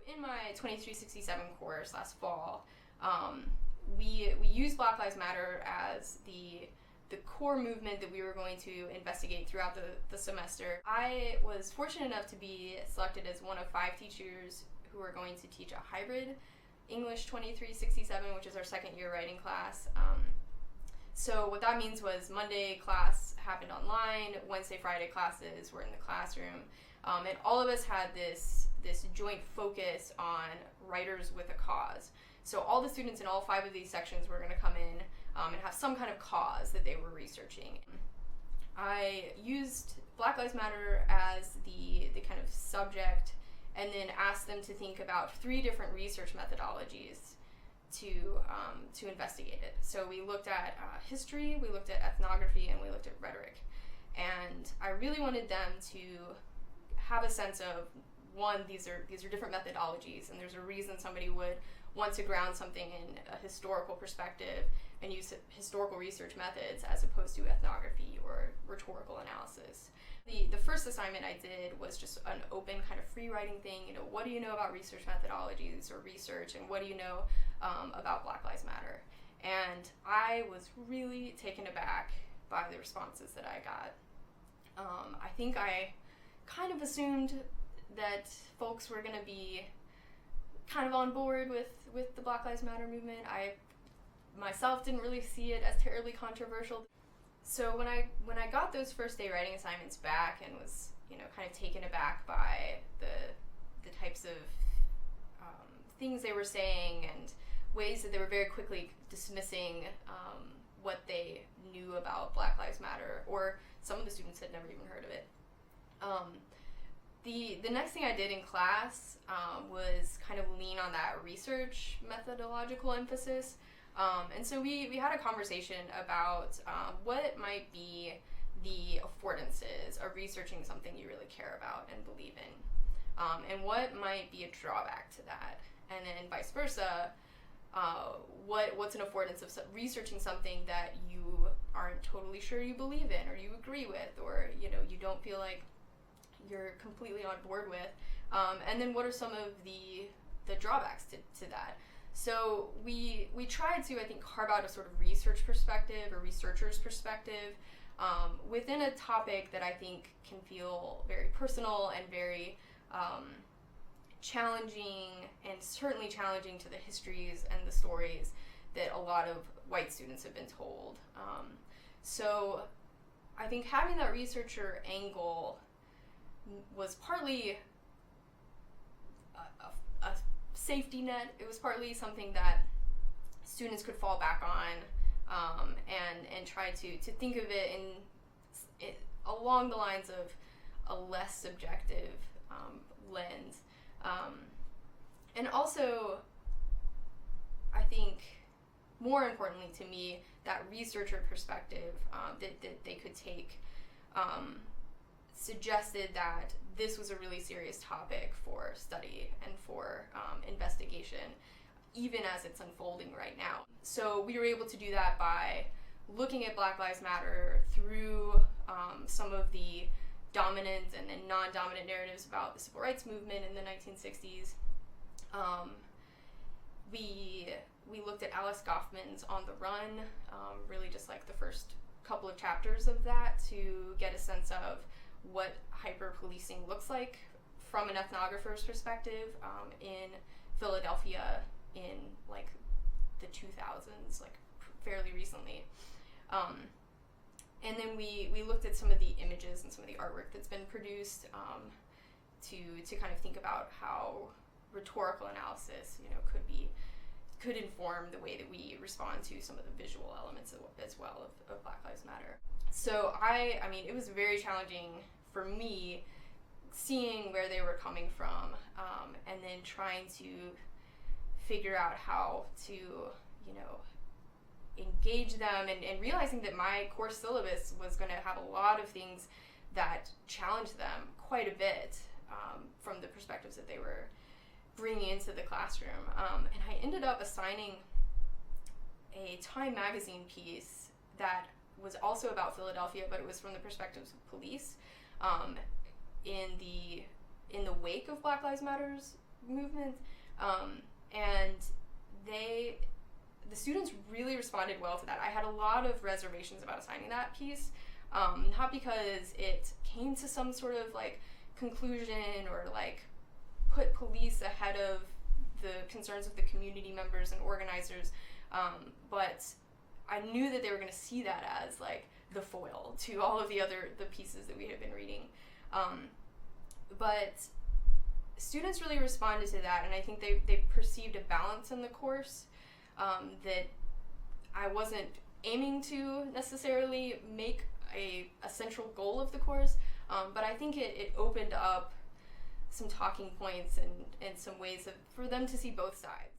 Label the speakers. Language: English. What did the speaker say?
Speaker 1: in my 2367 course last fall, we used Black Lives Matter as the core movement that we were going to investigate throughout the semester. I was fortunate enough to be selected as one of 5 teachers who are going to teach a hybrid English 2367, which is our second year writing class. So what that means was Monday class happened online, Wednesday, Friday classes were in the classroom, and all of us had this joint focus on writers with a cause. So all the students in all 5 of these sections were going to come in and have some kind of cause that they were researching. I used Black Lives Matter as the kind of subject, and then asked them to think about 3 different research methodologies to investigate it. So we looked at history, we looked at ethnography, and we looked at rhetoric. And I really wanted them to have a sense of, one, these are different methodologies, and there's a reason somebody would want to ground something in a historical perspective and use historical research methods as opposed to ethnography or rhetorical analysis. The first assignment I did was just an open kind of free writing thing. What do you know about research methodologies or research, and what do you know about Black Lives Matter? And I was really taken aback by the responses that I got. I think I kind of assumed that folks were going to be kind of on board with the Black Lives Matter movement. I myself didn't really see it as terribly controversial. So when I got those first day writing assignments back and was kind of taken aback by the types of things they were saying and ways that they were very quickly dismissing what they knew about Black Lives Matter, or some of the students had never even heard of it. The next thing I did in class was kind of lean on that research methodological emphasis. And so we had a conversation about what might be the affordances of researching something you really care about and believe in, and what might be a drawback to that, and then vice versa. What's an affordance of researching something that you aren't totally sure you believe in, or you agree with, or you don't feel like you're completely on board with, and then what are some of the drawbacks to that. So we tried to, I think, carve out a sort of research perspective or researcher's perspective within a topic that I think can feel very personal and very challenging, and certainly challenging to the histories and the stories that a lot of white students have been told. So I think having that researcher angle was partly a safety net. It was partly something that students could fall back on and try to think of it along the lines of a less subjective lens. And also, I think, more importantly to me, that researcher perspective that they could take suggested that this was a really serious topic for study and for investigation, even as it's unfolding right now. So we were able to do that by looking at Black Lives Matter through some of the dominant and non-dominant narratives about the civil rights movement in the 1960s. We looked at Alice Goffman's On the Run, really just like the first couple of chapters of that, to get a sense of what hyper-policing looks like from an ethnographer's perspective in Philadelphia in like the 2000s, like fairly recently. And then we looked at some of the images and some of the artwork that's been produced to kind of think about how rhetorical analysis could inform the way that we respond to some of the visual elements as well of Black Lives Matter. So I mean, it was very challenging for me seeing where they were coming from, and then trying to figure out how to, engage them, and realizing that my course syllabus was going to have a lot of things that challenged them quite a bit from the perspectives that they were bringing into the classroom. And I ended up assigning a Time magazine piece that was also about Philadelphia, but it was from the perspectives of police in the wake of Black Lives Matter's movement, and the students really responded well to that. I had a lot of reservations about assigning that piece, not because it came to some sort of like conclusion or like put police ahead of the concerns of the community members and organizers, but I knew that they were going to see that as like the foil to all of the pieces that we had been reading. But students really responded to that, and I think they perceived a balance in the course that I wasn't aiming to necessarily make a central goal of the course, but I think it opened up some talking points and some ways for them to see both sides.